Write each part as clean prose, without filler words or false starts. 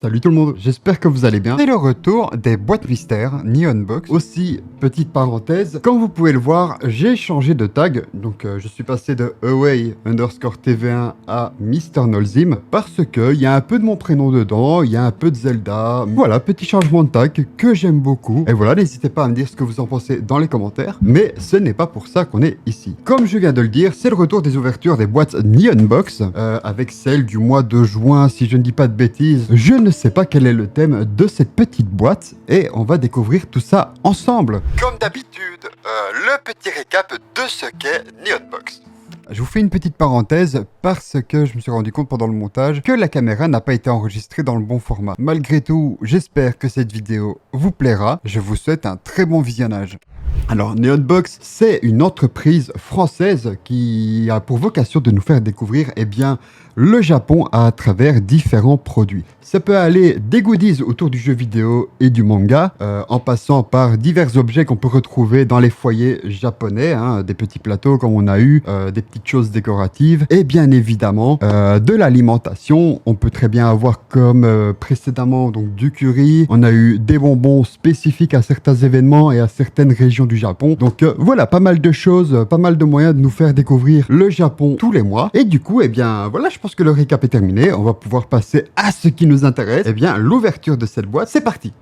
Salut tout le monde, j'espère que vous allez bien. C'est le retour des boîtes mystères Neon Box. Aussi, petite parenthèse, comme vous pouvez le voir, j'ai changé de tag. Donc je suis passé de Away_TV1 à Mr. Nolzim parce que il y a un peu de mon prénom dedans, il y a un peu de Zelda. Voilà, petit changement de tag que j'aime beaucoup. Et voilà, n'hésitez pas à me dire ce que vous en pensez dans les commentaires. Mais ce n'est pas pour ça qu'on est ici. Comme je viens de le dire, c'est le retour des ouvertures des boîtes Neon Box avec celle du mois de juin, si je ne dis pas de bêtises. Je ne sais pas quel est le thème de cette petite boîte et on va découvrir tout ça ensemble. Comme d'habitude, le petit récap de ce qu'est Neonbox. Je vous fais une petite parenthèse parce que je me suis rendu compte pendant le montage que la caméra n'a pas été enregistrée dans le bon format. Malgré tout, j'espère que cette vidéo vous plaira. Je vous souhaite un très bon visionnage. Alors, Neonbox, c'est une entreprise française qui a pour vocation de nous faire découvrir, le Japon à travers différents produits. Ça peut aller des goodies autour du jeu vidéo et du manga, en passant par divers objets qu'on peut retrouver dans les foyers japonais, des petits plateaux comme on a eu, des petites choses décoratives, et bien évidemment de l'alimentation. On peut très bien avoir comme précédemment donc du curry, on a eu des bonbons spécifiques à certains événements et à certaines régions du Japon. Donc voilà, pas mal de choses, pas mal de moyens de nous faire découvrir le Japon tous les mois. Et du coup, voilà, je pense que le récap est terminé. On va pouvoir passer à ce qui nous intéresse. L'ouverture de cette boîte, c'est parti.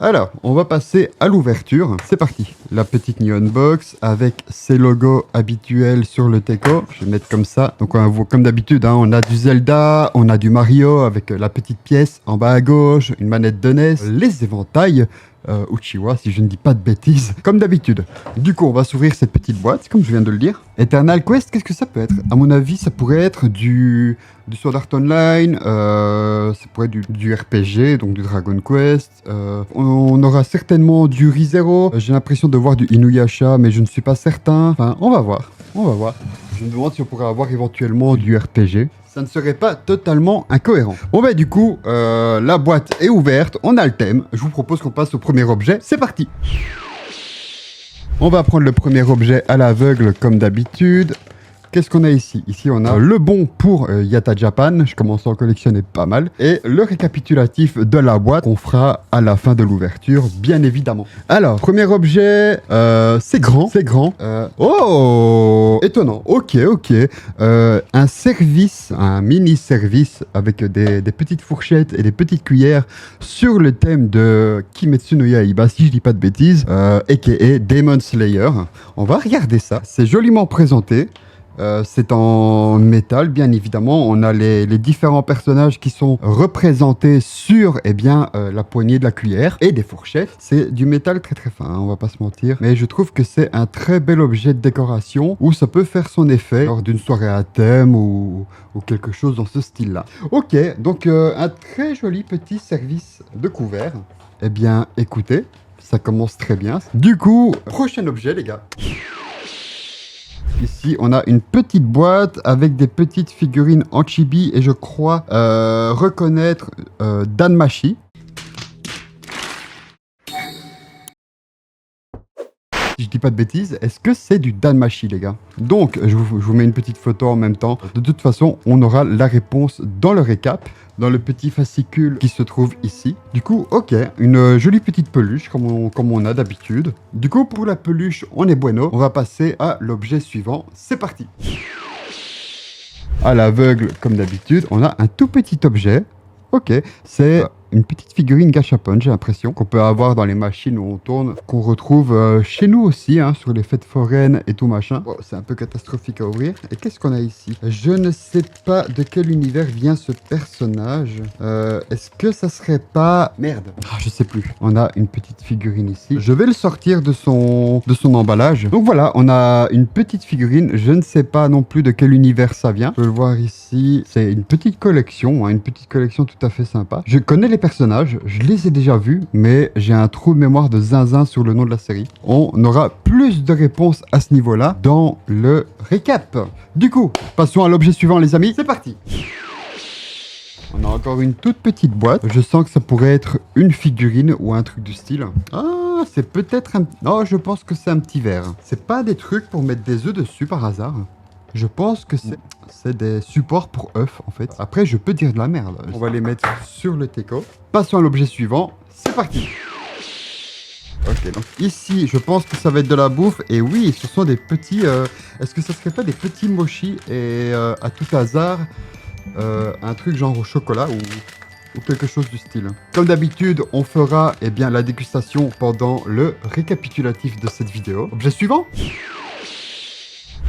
Alors, on va passer à l'ouverture. C'est parti. La petite Neon Box avec ses logos habituels sur le Teco. Je vais mettre comme ça. Donc, comme d'habitude, on a du Zelda, on a du Mario avec la petite pièce en bas à gauche, une manette de NES, les éventails. Uchiwa, si je ne dis pas de bêtises, comme d'habitude. Du coup, on va s'ouvrir cette petite boîte, comme je viens de le dire. Eternal Quest, qu'est-ce que ça peut être? À mon avis, ça pourrait être du Sword Art Online, ça pourrait être du RPG, donc du Dragon Quest. On aura certainement du ReZero. J'ai l'impression de voir du Inuyasha, mais je ne suis pas certain. Enfin, on va voir. Je me demande si on pourrait avoir éventuellement du RPG. Ça ne serait pas totalement incohérent. Bon du coup, la boîte est ouverte, on a le thème. Je vous propose qu'on passe au premier objet. C'est parti. On va prendre le premier objet à l'aveugle comme d'habitude. Qu'est-ce qu'on a ici? Ici, on a le bon pour Yata Japan. Je commence à en collectionner pas mal. Et le récapitulatif de la boîte qu'on fera à la fin de l'ouverture, bien évidemment. Alors, premier objet, c'est grand. Oh, étonnant. Ok. Un service, un mini-service avec des petites fourchettes et des petites cuillères sur le thème de Kimetsu no Yaiba, si je dis pas de bêtises, a.k.a. Demon Slayer. On va regarder ça. C'est joliment présenté. C'est en métal, bien évidemment. On a les différents personnages qui sont représentés sur la poignée de la cuillère et des fourchettes. C'est du métal très très fin, on va pas se mentir. Mais je trouve que c'est un très bel objet de décoration où ça peut faire son effet lors d'une soirée à thème ou quelque chose dans ce style-là. Ok, donc un très joli petit service de couvert. Écoutez, ça commence très bien. Du coup, prochain objet, les gars. Ici, on a une petite boîte avec des petites figurines en chibi et je crois reconnaître Danmachi. Si je dis pas de bêtises, est-ce que c'est du Danmachi, les gars? Donc, je vous mets une petite photo en même temps. De toute façon, on aura la réponse dans le récap, dans le petit fascicule qui se trouve ici. Du coup, ok, une jolie petite peluche, comme on a d'habitude. Du coup, pour la peluche, on est bueno. On va passer à l'objet suivant. C'est parti. À l'aveugle, comme d'habitude, on a un tout petit objet. Ok, c'est une petite figurine gachapon, j'ai l'impression, qu'on peut avoir dans les machines où on tourne, qu'on retrouve chez nous aussi, sur les fêtes foraines et tout machin. Bon, c'est un peu catastrophique à ouvrir. Et qu'est-ce qu'on a ici? Je ne sais pas de quel univers vient ce personnage. Est-ce que ça serait pas... Merde, je sais plus. On a une petite figurine ici. Je vais le sortir de son emballage. Donc voilà, on a une petite figurine. Je ne sais pas non plus de quel univers ça vient. Je peux le voir ici. C'est une petite collection, une petite collection tout à fait sympa. Je connais les personnages, je les ai déjà vus, mais j'ai un trou de mémoire de zinzin sur le nom de la série. On aura plus de réponses à ce niveau-là dans le récap. Du coup, passons à l'objet suivant, les amis. C'est parti. On a encore une toute petite boîte. Je sens que ça pourrait être une figurine ou un truc du style. Ah, c'est peut-être un... Non, je pense que c'est un petit verre. C'est pas des trucs pour mettre des œufs dessus par hasard. Je pense que c'est des supports pour œufs en fait. Après, je peux dire de la merde. On va les mettre sur le teco. Passons à l'objet suivant. C'est parti. Ok, donc ici, je pense que ça va être de la bouffe. Et oui, ce sont des petits... Est-ce que ça serait pas des petits mochis et à tout hasard, un truc genre au chocolat ou quelque chose du style. Comme d'habitude, on fera bien, la dégustation pendant le récapitulatif de cette vidéo. Objet suivant.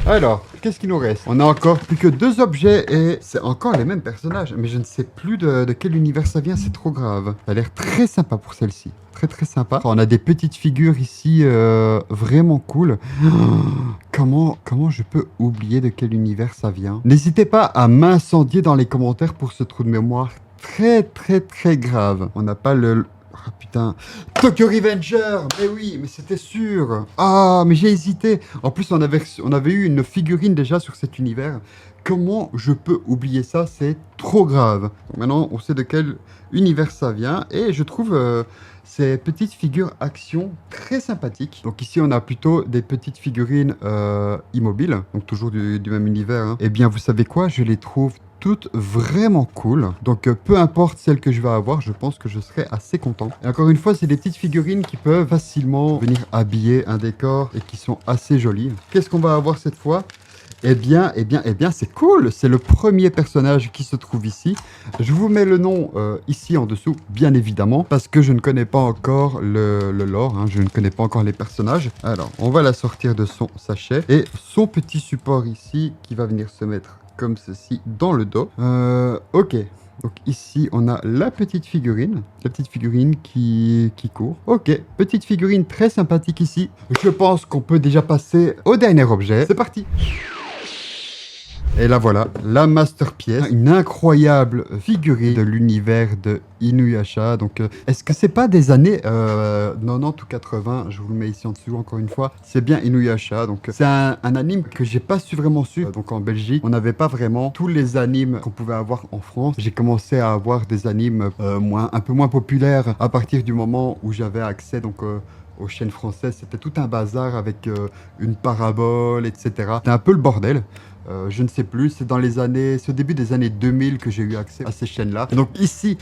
Alors, qu'est-ce qu'il nous reste? On a encore plus que 2 objets et c'est encore les mêmes personnages. Mais je ne sais plus de quel univers ça vient, c'est trop grave. Ça a l'air très sympa pour celle-ci. Très très sympa. On a des petites figures ici vraiment cool. Comment je peux oublier de quel univers ça vient? N'hésitez pas à m'incendier dans les commentaires pour ce trou de mémoire très très très grave. On n'a pas le... Ah putain, Tokyo Revenger. Mais oui, mais c'était sûr. Ah, mais j'ai hésité. En plus, on avait eu une figurine déjà sur cet univers. Comment je peux oublier ça? C'est trop grave. Donc maintenant, on sait de quel univers ça vient. Et je trouve ces petites figures action très sympathiques. Donc ici, on a plutôt des petites figurines immobiles. Donc toujours du même univers. Hein. Eh bien, vous savez quoi? Je les trouve toutes vraiment cool. Donc peu importe celle que je vais avoir, je pense que je serai assez content. Et encore une fois, c'est des petites figurines qui peuvent facilement venir habiller un décor et qui sont assez jolies. Qu'est-ce qu'on va avoir cette fois? Eh bien, c'est cool. C'est le premier personnage qui se trouve ici. Je vous mets le nom ici en dessous, bien évidemment, parce que je ne connais pas encore le lore. Hein, je ne connais pas encore les personnages. Alors, on va la sortir de son sachet. Et son petit support ici qui va venir se mettre comme ceci dans le dos. Ok. Donc ici, on a la petite figurine qui court. Ok, petite figurine très sympathique ici. Je pense qu'on peut déjà passer au dernier objet. C'est parti. Et là voilà, la masterpiece, une incroyable figurine de l'univers de Inuyasha. Donc, est-ce que c'est pas des années 90 ou 80? Je vous le mets ici en dessous encore une fois. C'est bien Inuyasha. Donc, c'est un anime que j'ai pas vraiment su. Donc, en Belgique, on n'avait pas vraiment tous les animes qu'on pouvait avoir en France. J'ai commencé à avoir des animes un peu moins populaires à partir du moment où j'avais accès donc aux chaînes françaises. C'était tout un bazar avec une parabole, etc. C'était un peu le bordel. Je ne sais plus, c'est au début des années 2000 que j'ai eu accès à ces chaînes-là. Donc ici,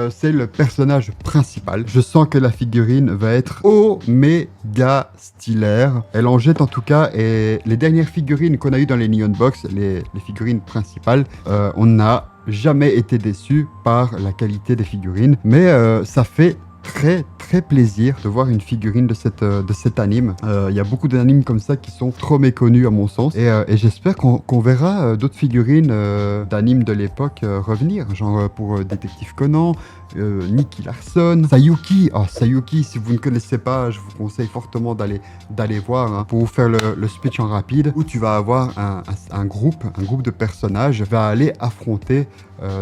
c'est le personnage principal. Je sens que la figurine va être méga stylaire. Elle en jette en tout cas, et les dernières figurines qu'on a eues dans les Neon Box, les figurines principales, on n'a jamais été déçu par la qualité des figurines. Mais ça fait très plaisir de voir une figurine de cet anime. Il y a beaucoup d'animes comme ça qui sont trop méconnus à mon sens, et j'espère qu'on verra d'autres figurines d'animes de l'époque revenir, genre pour Détective Conan, Nicky Larson, Sayuki. Oh, Sayuki, si vous ne connaissez pas, je vous conseille fortement d'aller voir, hein, pour vous faire le speech en rapide, où tu vas avoir un groupe de personnages va aller affronter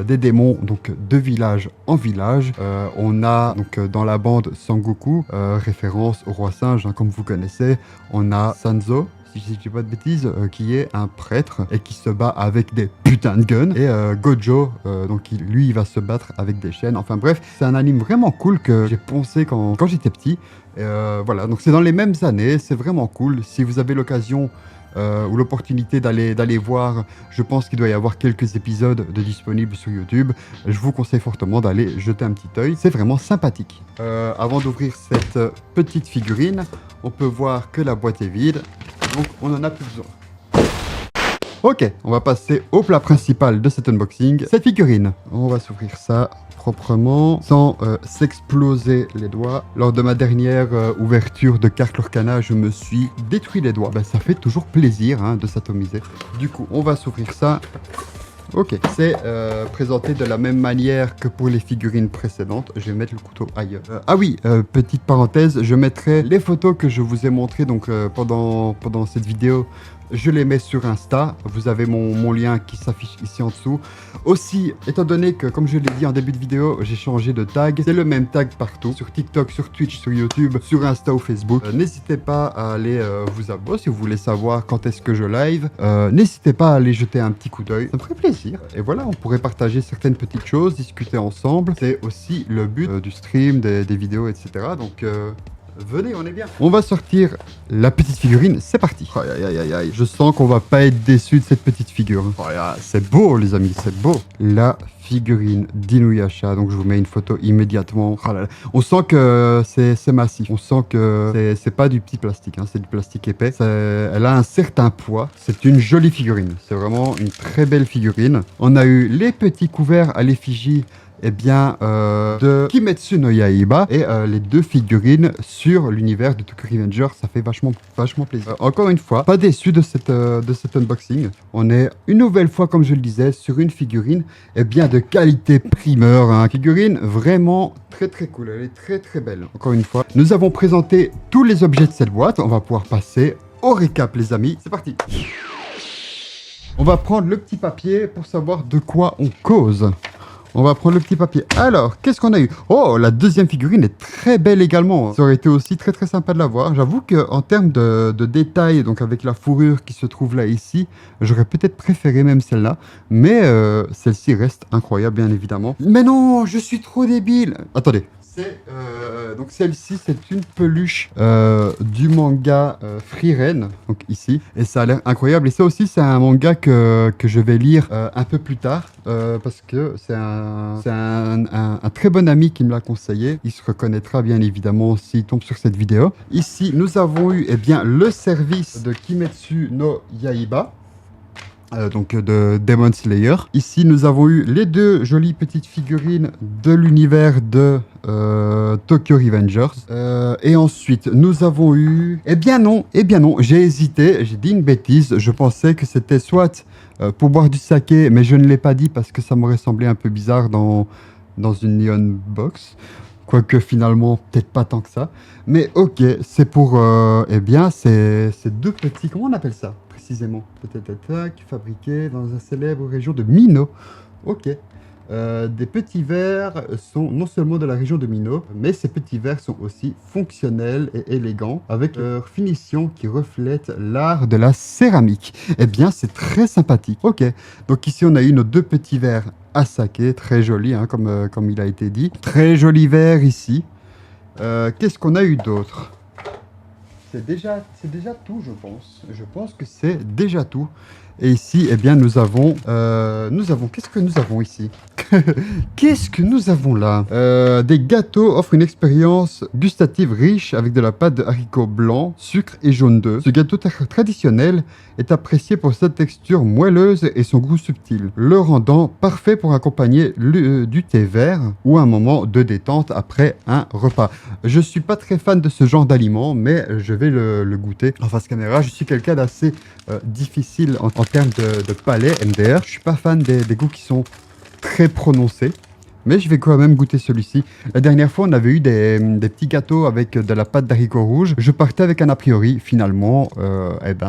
des démons donc de village en village. On a donc dans la bande Sangoku, référence au roi singe, hein, comme vous connaissez. On a Sanzo, si je dis pas de bêtises, qui est un prêtre et qui se bat avec des putains de guns. Et Gojo, donc lui, il va se battre avec des chaînes. Enfin bref, c'est un anime vraiment cool que j'ai poncé quand j'étais petit. Voilà, donc c'est dans les mêmes années, c'est vraiment cool. Si vous avez l'occasion ou l'opportunité d'aller voir, je pense qu'il doit y avoir quelques épisodes de disponibles sur YouTube. Je vous conseille fortement d'aller jeter un petit œil, c'est vraiment sympathique. Avant d'ouvrir cette petite figurine, on peut voir que la boîte est vide, donc on n'en a plus besoin. Ok, on va passer au plat principal de cet unboxing, cette figurine. On va s'ouvrir ça proprement, sans s'exploser les doigts. Lors de ma dernière ouverture de carte Lorcana, je me suis détruit les doigts. Ben, ça fait toujours plaisir, hein, de s'atomiser. Du coup, on va s'ouvrir ça. Ok, c'est présenté de la même manière que pour les figurines précédentes. Je vais mettre le couteau ailleurs. Ah oui, petite parenthèse, je mettrai les photos que je vous ai montrées donc, pendant cette vidéo. Je les mets sur Insta, vous avez mon lien qui s'affiche ici en dessous. Aussi, étant donné que, comme je l'ai dit en début de vidéo, j'ai changé de tag, c'est le même tag partout, sur TikTok, sur Twitch, sur YouTube, sur Insta ou Facebook. N'hésitez pas à aller vous abonner si vous voulez savoir quand est-ce que je live. N'hésitez pas à aller jeter un petit coup d'œil, ça me ferait plaisir. Et voilà, on pourrait partager certaines petites choses, discuter ensemble. C'est aussi le but du stream, des vidéos, etc. Donc... venez, on est bien. On va sortir la petite figurine, c'est parti. Aïe, aïe, aïe, aïe, aïe. Je sens qu'on va pas être déçu de cette petite figure. Oh là, c'est beau, les amis, c'est beau. La figurine d'Inuyasha, donc je vous mets une photo immédiatement. Oh là là. On sent que c'est massif, on sent que c'est pas du petit plastique, hein, c'est du plastique épais. Elle a un certain poids, c'est une jolie figurine, c'est vraiment une très belle figurine. On a eu les petits couverts à l'effigie de Kimetsu no Yaiba et les deux figurines sur l'univers de Tokyo Revenger. Ça fait vachement plaisir. Encore une fois, pas déçu de cet unboxing. On est une nouvelle fois, comme je le disais, sur une figurine de qualité primeur. Hein. Figurine vraiment très cool. Elle est très belle. Encore une fois, nous avons présenté tous les objets de cette boîte. On va pouvoir passer au récap, les amis. C'est parti. On va prendre le petit papier pour savoir de quoi on cause. On va prendre le petit papier. Alors, qu'est-ce qu'on a eu? Oh, la deuxième figurine est très belle également. Ça aurait été aussi très sympa de la voir. J'avoue qu'en termes de détails, donc avec la fourrure qui se trouve là ici, j'aurais peut-être préféré même celle-là. Mais celle-ci reste incroyable, bien évidemment. Mais non, je suis trop débile. Attendez. Donc celle-ci, c'est une peluche du manga Frieren, donc ici, et ça a l'air incroyable. Et ça aussi, c'est un manga que je vais lire un peu plus tard, parce que c'est un très bon ami qui me l'a conseillé. Il se reconnaîtra bien évidemment s'il tombe sur cette vidéo. Ici, nous avons eu le service de Kimetsu no Yaiba. Donc de Demon Slayer. Ici, nous avons eu les deux jolies petites figurines de l'univers de Tokyo Revengers. Et ensuite, nous avons eu... Eh bien non, j'ai hésité, j'ai dit une bêtise. Je pensais que c'était soit pour boire du saké, mais je ne l'ai pas dit parce que ça m'aurait semblé un peu bizarre dans une Neon Box. Quoique finalement, peut-être pas tant que ça. Mais ok, c'est pour... c'est deux petits... Comment on appelle ça précisément? Peut-être fabriqués dans une célèbre région de Mino. Ok. Des petits verres sont non seulement de la région de Mino, mais ces petits verres sont aussi fonctionnels et élégants, avec leur finition qui reflète l'art de la céramique. Eh bien, c'est très sympathique. Ok. Donc ici, on a eu nos deux petits verres à saké, très jolis, hein, comme il a été dit. Très joli verre ici. Qu'est-ce qu'on a eu d'autre? C'est déjà tout, je pense. Je pense que c'est déjà tout. Et ici, eh bien, nous avons... qu'est-ce que nous avons ici? Qu'est-ce que nous avons là? Des gâteaux offrent une expérience gustative riche avec de la pâte de haricots blancs, sucre et jaune d'œuf. Ce gâteau traditionnel est apprécié pour sa texture moelleuse et son goût subtil, le rendant parfait pour accompagner du thé vert ou un moment de détente après un repas. Je suis pas très fan de ce genre d'aliment, mais je vais le goûter en face caméra. Je suis quelqu'un d'assez difficile en termes de palais MDR. Je suis pas fan des goûts qui sont très prononcés, mais je vais quand même goûter celui-ci. La dernière fois, on avait eu des petits gâteaux avec de la pâte d'haricots rouges. Je partais avec un a priori. Finalement,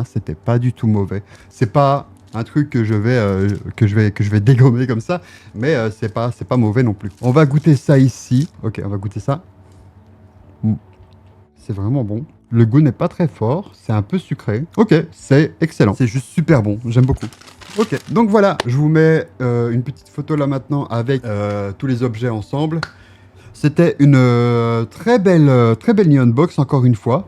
c'était pas du tout mauvais. C'est pas un truc que je vais dégommer comme ça, mais c'est pas mauvais non plus. On va goûter ça ici. Ok, on va goûter ça. C'est vraiment bon. Le goût n'est pas très fort, c'est un peu sucré. Ok, c'est excellent. C'est juste super bon, j'aime beaucoup. Ok, donc voilà, je vous mets une petite photo là maintenant avec tous les objets ensemble. C'était une très belle Neon Box, encore une fois.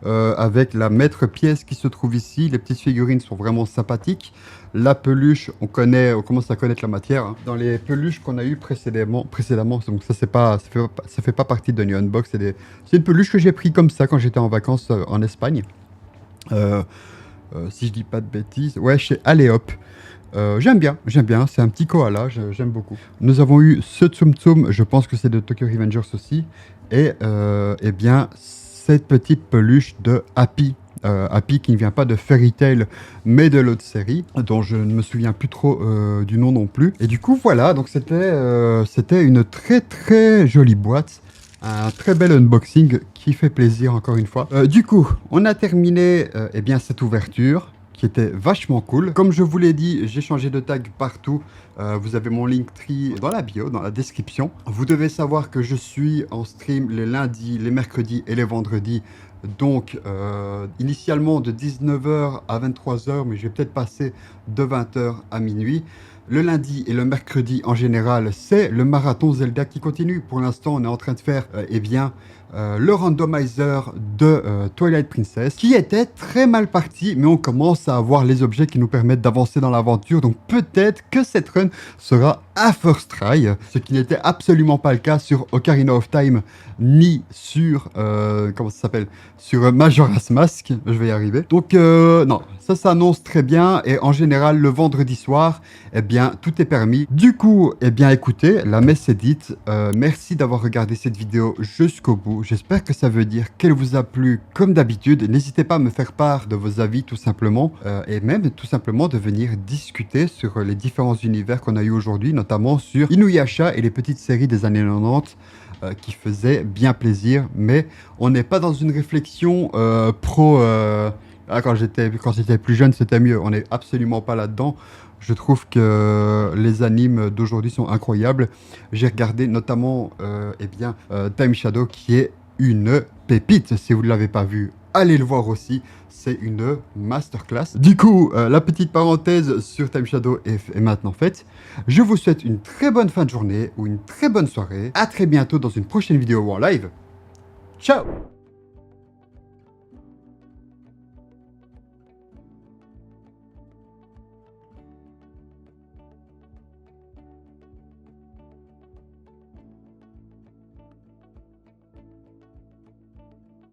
Avec la maître pièce qui se trouve ici. Les petites figurines sont vraiment sympathiques. La peluche, on commence à connaître la matière. Hein. Dans les peluches qu'on a eues précédemment, donc ça fait pas partie de Neon Box. C'est une peluche que j'ai pris comme ça quand j'étais en vacances en Espagne. Si je dis pas de bêtises, ouais, chez Aléop. J'aime bien, c'est un petit koala, j'aime beaucoup. Nous avons eu ce Tsum Tsum, je pense que c'est de Tokyo Revengers aussi. Et eh bien, cette petite peluche de Happy. Happy qui ne vient pas de Fairy Tail, mais de l'autre série, dont je ne me souviens plus trop du nom non plus. Et du coup, voilà, donc c'était une très jolie boîte. Un très bel unboxing qui fait plaisir encore une fois. Du coup, on a terminé eh bien, cette ouverture qui était vachement cool. Comme je vous l'ai dit, j'ai changé de tag partout. Vous avez mon Linktree dans la bio, dans la description. Vous devez savoir que je suis en stream les lundis, les mercredis et les vendredis. Donc, initialement de 19h à 23h, mais je vais peut-être passer de 20h à minuit. Le lundi et le mercredi, en général, c'est le marathon Zelda qui continue. Pour l'instant, on est en train de faire, le randomizer de Twilight Princess, qui était très mal parti, mais on commence à avoir les objets qui nous permettent d'avancer dans l'aventure. Donc peut-être que cette run sera un first try, ce qui n'était absolument pas le cas sur Ocarina of Time, ni sur, comment ça s'appelle, sur Majora's Mask. Je vais y arriver. Donc non, ça s'annonce très bien, et en général, le vendredi soir, eh bien, tout est permis. Du coup, eh bien, écoutez, la messe est dite. Merci d'avoir regardé cette vidéo jusqu'au bout. J'espère que ça veut dire qu'elle vous a plu comme d'habitude. N'hésitez pas à me faire part de vos avis tout simplement, et même tout simplement de venir discuter sur les différents univers qu'on a eu aujourd'hui, notamment sur Inuyasha et les petites séries des années 90 qui faisaient bien plaisir. Mais on n'est pas dans une réflexion pro... quand j'étais plus jeune, c'était mieux. On n'est absolument pas là-dedans. Je trouve que les animes d'aujourd'hui sont incroyables. J'ai regardé notamment Time Shadow, qui est une pépite. Si vous ne l'avez pas vu, allez le voir aussi. C'est une masterclass. Du coup, la petite parenthèse sur Time Shadow est maintenant faite. Je vous souhaite une très bonne fin de journée ou une très bonne soirée. À très bientôt dans une prochaine vidéo ou en live. Ciao!